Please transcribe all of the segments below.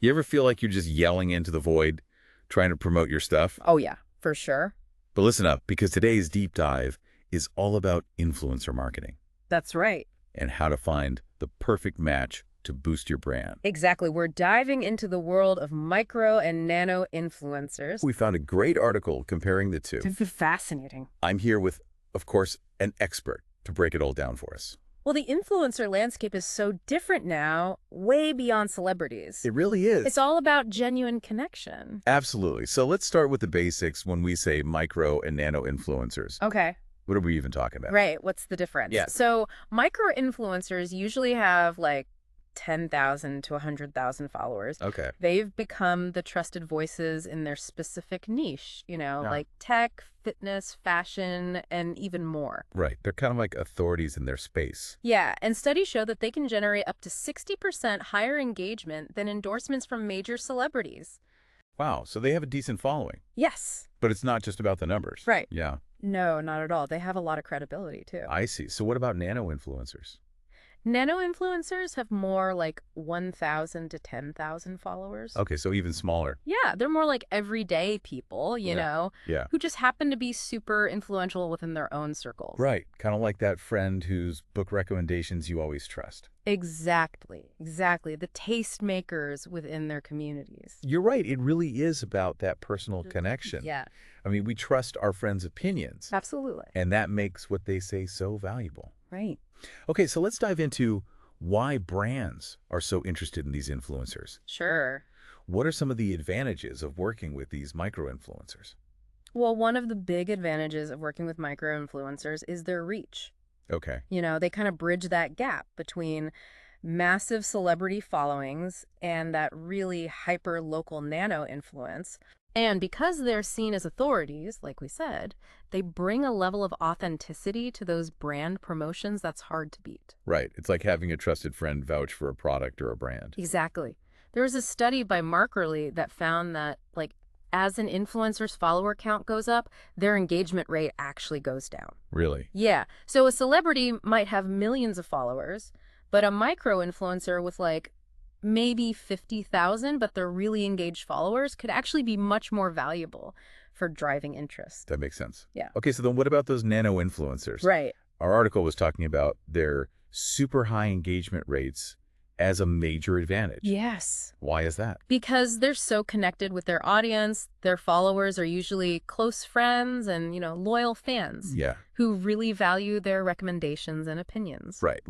You ever feel like you're just yelling into the void, trying to promote your stuff? Oh, yeah, for sure. But listen up, because today's deep dive is all about influencer marketing That's right. and how to find the perfect match to boost your brand. Exactly. We're diving into the world of micro and nano influencers. We found a great article comparing the two. Fascinating. I'm here with, of course, an expert to break it all down for us. Well, the influencer landscape is so different now, way beyond celebrities. It really is. It's all about genuine connection. Absolutely. So let's start with the basics when we say micro and nano influencers. Okay. What are we even talking about? Right. What's the difference? Yeah. So micro influencers usually have like 10,000 to 100,000 followers. Okay. They've become the trusted voices in their specific niche, like tech, fitness, fashion, and even more. Right. They're kind of like authorities in their space. Yeah, and studies show that they can generate up to 60% higher engagement than endorsements from major celebrities. Wow. So they have a decent following. Yes. But it's not just about the numbers. Right. Yeah. No, not at all. They have a lot of credibility, too. I see. So what about nano influencers? Nano-influencers have more like 1,000 to 10,000 followers. Okay, so even smaller. Yeah, they're more like everyday people, Yeah. who just happen to be super influential within their own circles. Right. Kind of like that friend whose book recommendations you always trust. Exactly. The tastemakers within their communities. You're right. It really is about that personal connection. Yeah, I mean, we trust our friends' opinions, absolutely. and that makes what they say so valuable. Right. Okay, so let's dive into why brands are so interested in these influencers. Sure. What are some of the advantages of working with these micro-influencers? Well, one of the big advantages of working with micro-influencers is their reach. Okay. They kind of bridge that gap between massive celebrity followings and that really hyper-local nano-influence. And because they're seen as authorities, like we said, they bring a level of authenticity to those brand promotions that's hard to beat. Right. It's like having a trusted friend vouch for a product or a brand. Exactly. There was a study by Markerly that found that, as an influencer's follower count goes up, their engagement rate actually goes down. Really? Yeah. So a celebrity might have millions of followers, but a micro-influencer with maybe 50,000, but they're really engaged followers could actually be much more valuable for driving interest. That makes sense. Yeah. Okay, so then what about those nano-influencers? Right. Our article was talking about their super high engagement rates as a major advantage. Yes. Why is that? Because they're so connected with their audience. Their followers are usually close friends and, loyal fans. Yeah. Who really value their recommendations and opinions. Right.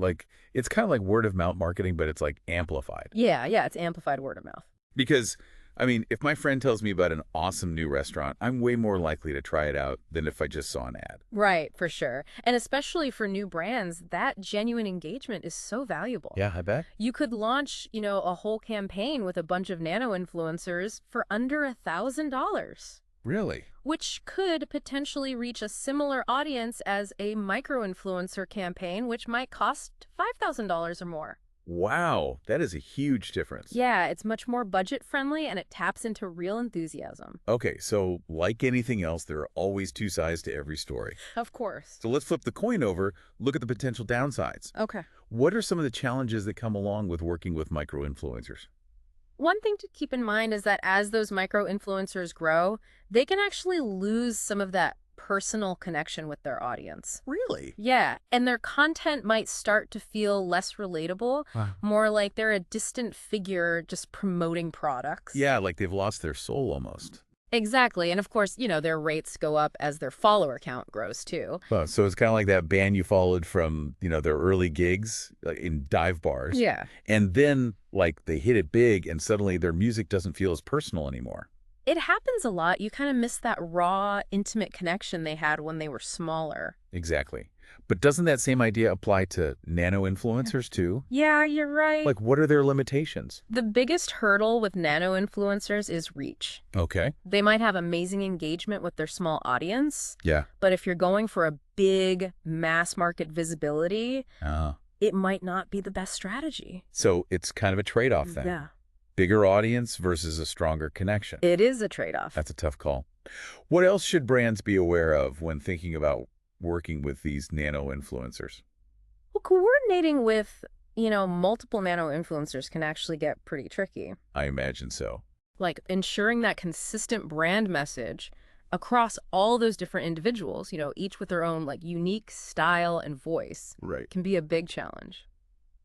It's kind of like word of mouth marketing, but it's amplified. Yeah, it's amplified word of mouth. Because, if my friend tells me about an awesome new restaurant, I'm way more likely to try it out than if I just saw an ad. Right, for sure. And especially for new brands, that genuine engagement is so valuable. Yeah, I bet. You could launch, a whole campaign with a bunch of nano-influencers for under $1,000. Really? Which could potentially reach a similar audience as a micro-influencer campaign, which might cost $5,000 or more. Wow, that is a huge difference. Yeah, it's much more budget-friendly, and it taps into real enthusiasm. Okay, so like anything else, there are always two sides to every story. Of course. So let's flip the coin over, look at the potential downsides. Okay. What are some of the challenges that come along with working with micro-influencers? One thing to keep in mind is that as those micro-influencers grow, they can actually lose some of that personal connection with their audience. Really? Yeah, and their content might start to feel less relatable, more like they're a distant figure just promoting products. Yeah, like they've lost their soul almost. Exactly, and of course, their rates go up as their follower count grows too. Well, so it's kind of like that band you followed from, their early gigs in dive bars. Yeah. And then, they hit it big and suddenly their music doesn't feel as personal anymore. It happens a lot. You kind of miss that raw, intimate connection they had when they were smaller. Exactly. But doesn't that same idea apply to nano-influencers too? Yeah, you're right. What are their limitations? The biggest hurdle with nano-influencers is reach. Okay. They might have amazing engagement with their small audience. Yeah. But if you're going for a big mass market visibility, it might not be the best strategy. So it's kind of a trade-off then. Yeah. Bigger audience versus a stronger connection. It is a trade-off. That's a tough call. What else should brands be aware of when thinking about working with these nano-influencers? Well, coordinating with, multiple nano-influencers can actually get pretty tricky. I imagine so. Like ensuring that consistent brand message across all those different individuals, each with their own like unique style and voice, Right. can be a big challenge.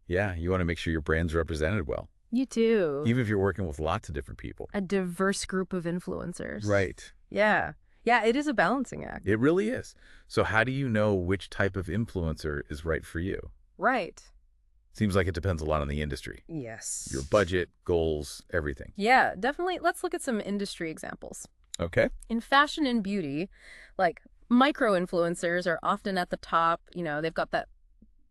Yeah, you want to make sure your brand's represented well, You do. even if you're working with lots of different people. A diverse group of influencers. Right. Yeah. Yeah, it is a balancing act. It really is. So how do you know which type of influencer is right for you? Right. Seems like it depends a lot on the industry. Yes. Your budget, goals, everything. Yeah, definitely. Let's look at some industry examples. Okay. In fashion and beauty, like micro-influencers are often at the top. They've got that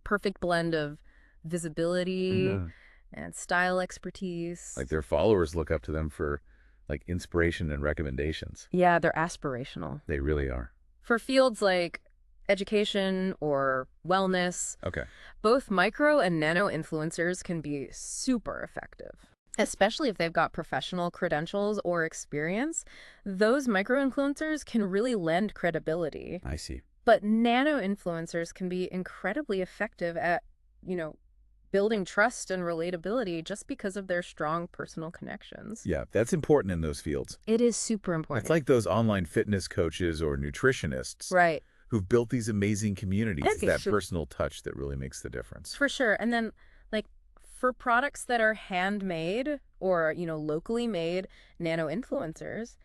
perfect blend of visibility Mhm. and style expertise. Like their followers look up to them for like inspiration and recommendations. Yeah, they're aspirational. They really are. For fields like education or wellness, Okay. both micro and nano influencers can be super effective, especially if they've got professional credentials or experience. Those micro influencers can really lend credibility. I see. But nano influencers can be incredibly effective at, building trust and relatability just because of their strong personal connections. Yeah, that's important in those fields. It is super important. It's like those online fitness coaches or nutritionists Right. who've built these amazing communities. It's Okay, that sure. personal touch that really makes the difference. For sure. And then, like, for products that are handmade or, locally made nano influencers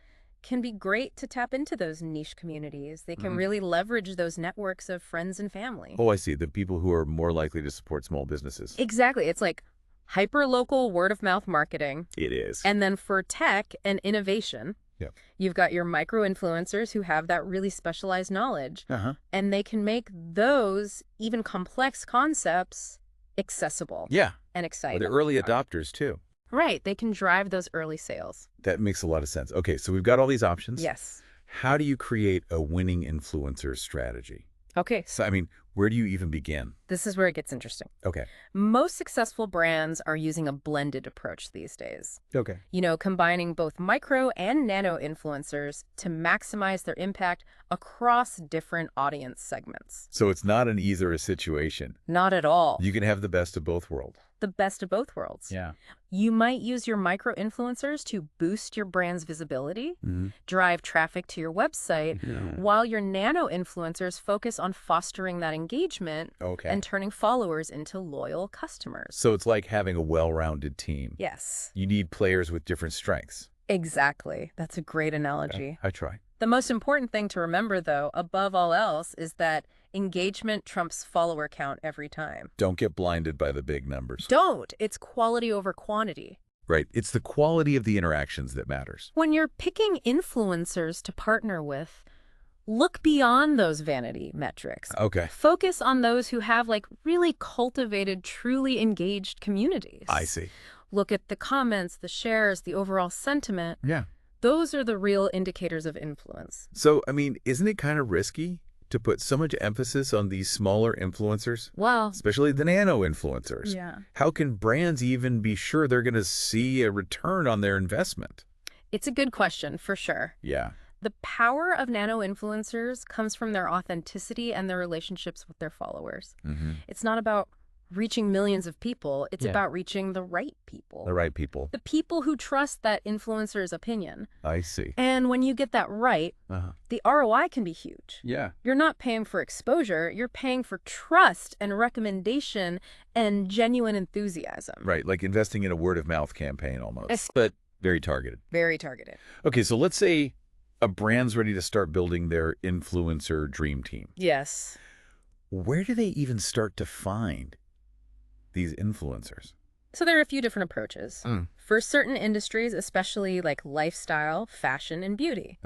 can be great to tap into those niche communities. They can really leverage those networks of friends and family. Oh, I see. The people who are more likely to support small businesses. Exactly. It's like hyper-local word-of-mouth marketing. It is. And then for tech and innovation, Yeah. you've got your micro-influencers who have that really specialized knowledge. Uh-huh. And they can make those even complex concepts accessible Yeah. and Or exciting. the early adopters, too. Right. They can drive those early sales. That makes a lot of sense. Okay, so we've got all these options. Yes. How do you create a winning influencer strategy? Okay. So, I mean, where do you even begin? This is where it gets interesting. Okay. Most successful brands are using a blended approach these days. Okay. Combining both micro and nano influencers to maximize their impact across different audience segments. So it's not an either a situation. Not at all. You can have the best of both worlds. The best of both worlds. Yeah. You might use your micro influencers to boost your brand's visibility, drive traffic to your website, while your nano influencers focus on fostering that engagement Okay. and turning followers into loyal customers. So it's like having a well-rounded team. Yes, You need players with different strengths. exactly. That's a great analogy. I try. The most important thing to remember, though, above all else, is that engagement trumps follower count every time. Don't get blinded by the big numbers. Don't. It's quality over quantity. Right. It's the quality of the interactions that matters. When you're picking influencers to partner with, look beyond those vanity metrics. Okay. Focus on those who have really cultivated, truly engaged communities. I see. Look at the comments, the shares, the overall sentiment. Yeah. Those are the real indicators of influence. So, I mean, isn't it kind of risky to put so much emphasis on these smaller influencers, Well, especially the nano-influencers? yeah. How can brands even be sure they're going to see a return on their investment? It's a good question, for sure. Yeah. The power of nano-influencers comes from their authenticity and their relationships with their followers. It's not about reaching millions of people. It's about reaching the right people. The right people. The people who trust that influencer's opinion. I see. And when you get that right, the ROI can be huge. Yeah. You're not paying for exposure. You're paying for trust and recommendation and genuine enthusiasm. Right. Like investing in a word-of-mouth campaign almost, Yes. but very targeted. Very targeted. Okay, so let's say a brand's ready to start building their influencer dream team. Yes. Where do they even start to find these influencers? So there are a few different approaches. For certain industries, especially like lifestyle, fashion, and beauty,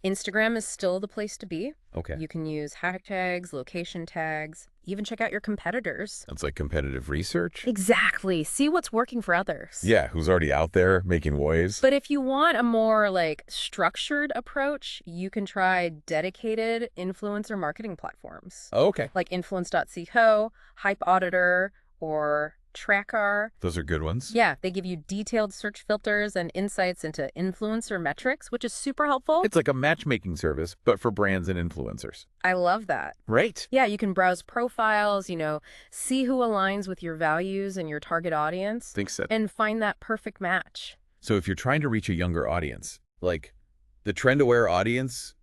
Instagram is still the place to be. Okay. You can use hashtags, location tags, even check out your competitors. That's like competitive research. Exactly. See what's working for others. Yeah, who's already out there making waves. But if you want a more structured approach, you can try dedicated influencer marketing platforms Okay. like influence.co, Hype Auditor, or tracker. Those are good ones. Yeah, they give you detailed search filters and insights into influencer metrics, which is super helpful. It's like a matchmaking service, but for brands and influencers. I love that. Right. Yeah, you can browse profiles, see who aligns with your values and your target audience, Think so. and find that perfect match. So if you're trying to reach a younger audience, like the trend-aware audience,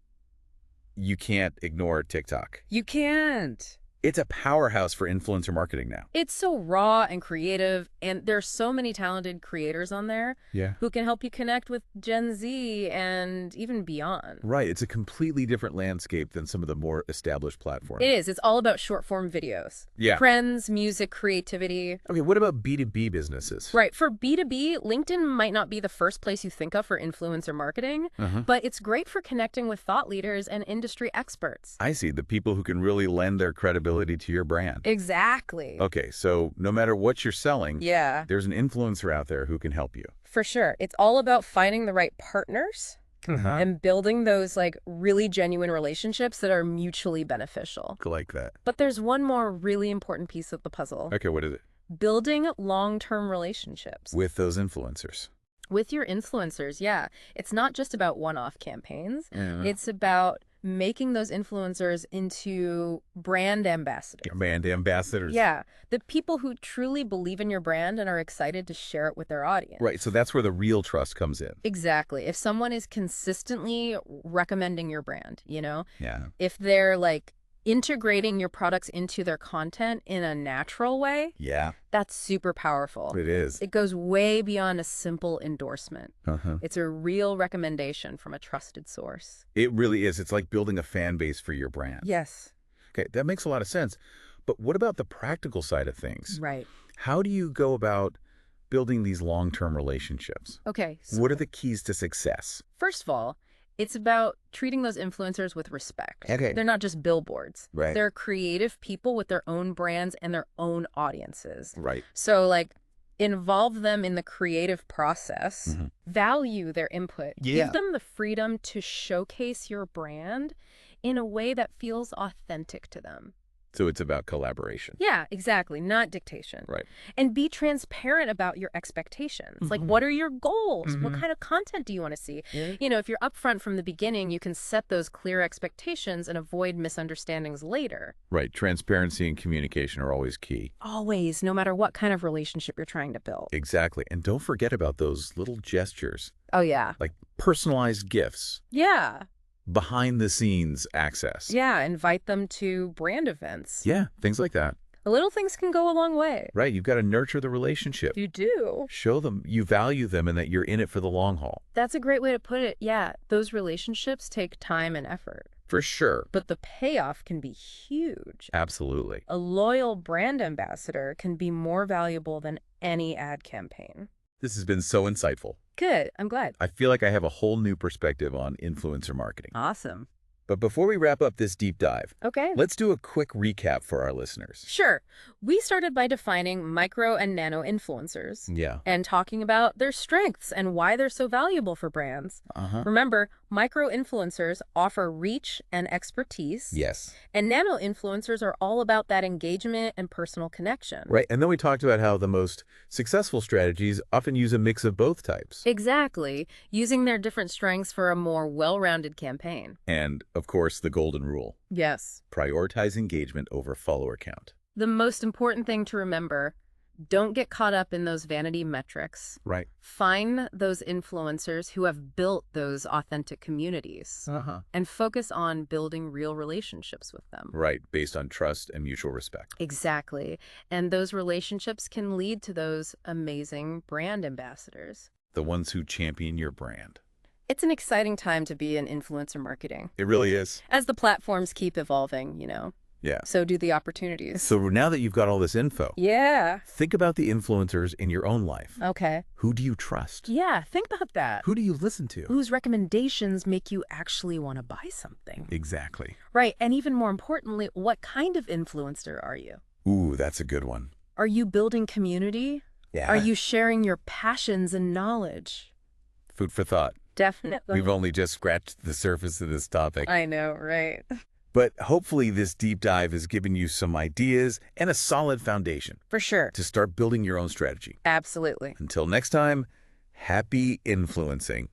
you can't ignore TikTok. You can't. It's a powerhouse for influencer marketing now. It's so raw and creative, and there's so many talented creators on there Yeah. who can help you connect with Gen Z and even beyond. Right. It's a completely different landscape than some of the more established platforms. It is. It's all about short-form videos. Yeah. Trends, music, creativity. Okay, what about B2B businesses? Right. For B2B, LinkedIn might not be the first place you think of for influencer marketing, but it's great for connecting with thought leaders and industry experts. I see. The people who can really lend their credibility to your brand. Exactly. Okay, so no matter what you're selling, Yeah, there's an influencer out there who can help you. for sure. It's all about finding the right partners and building those really genuine relationships that are mutually beneficial. Like that. But there's one more really important piece of the puzzle. Okay, what is it? Building long-term relationships. With those influencers. With your influencers, yeah. It's not just about one-off campaigns. Yeah. It's about making those influencers into brand ambassadors. Brand ambassadors. Yeah, the people who truly believe in your brand and are excited to share it with their audience. Right, so that's where the real trust comes in. Exactly. If someone is consistently recommending your brand, Yeah. if they're integrating your products into their content in a natural way, Yeah, that's super powerful. it is. It goes way beyond a simple endorsement. Uh-huh. It's a real recommendation from a trusted source. It really is. It's like building a fan base for your brand. Yes. Okay, that makes a lot of sense. But what about the practical side of things? Right. How do you go about building these long-term relationships? Okay. So What are the keys to success? first of all, it's about treating those influencers with respect. Okay. They're not just billboards. Right. They're creative people with their own brands and their own audiences. Right. So, involve them in the creative process, value their input, Yeah. give them the freedom to showcase your brand in a way that feels authentic to them. So it's about collaboration. Yeah, exactly. Not dictation. Right. And be transparent about your expectations. What are your goals? What kind of content do you want to see? Yeah. If you're upfront from the beginning, you can set those clear expectations and avoid misunderstandings later. Right. Transparency and communication are always key. Always, no matter what kind of relationship you're trying to build. Exactly. And don't forget about those little gestures, Oh, yeah. like personalized gifts, Yeah. behind-the-scenes access. Yeah, invite them to brand events. Yeah, things like that. The little things can go a long way. Right. You've got to nurture the relationship. You do. Show them you value them and that you're in it for the long haul. That's a great way to put it. Yeah, those relationships take time and effort. For sure. But the payoff can be huge. Absolutely. A loyal brand ambassador can be more valuable than any ad campaign. This has been so insightful. Good. I'm glad. I feel like I have a whole new perspective on influencer marketing. Awesome. But before we wrap up this deep dive, Okay. let's do a quick recap for our listeners. Sure. We started by defining micro and nano influencers Yeah. and talking about their strengths and why they're so valuable for brands. Uh-huh. Remember, micro-influencers offer reach and expertise. Yes. And nano-influencers are all about that engagement and personal connection. Right. And then we talked about how the most successful strategies often use a mix of both types. Exactly. Using their different strengths for a more well-rounded campaign. And, of course, the golden rule. Yes. Prioritize engagement over follower count. The most important thing to remember, don't get caught up in those vanity metrics. Right. Find those influencers who have built those authentic communities Uh-huh. and focus on building real relationships with them. Right. Based on trust and mutual respect. Exactly. And those relationships can lead to those amazing brand ambassadors. The ones who champion your brand. It's an exciting time to be in influencer marketing. It really is. As the platforms keep evolving, Yeah. so do the opportunities. So now that you've got all this info, Yeah. think about the influencers in your own life. Okay. Who do you trust? Yeah, think about that. Who do you listen to? Whose recommendations make you actually want to buy something? Exactly. Right, and even more importantly, what kind of influencer are you? Ooh, that's a good one. Are you building community? Yeah. Are you sharing your passions and knowledge? Food for thought. Definitely. We've only just scratched the surface of this topic. I know, right? But hopefully this deep dive has given you some ideas and a solid foundation For sure. to start building your own strategy. Absolutely. Until next time, happy influencing.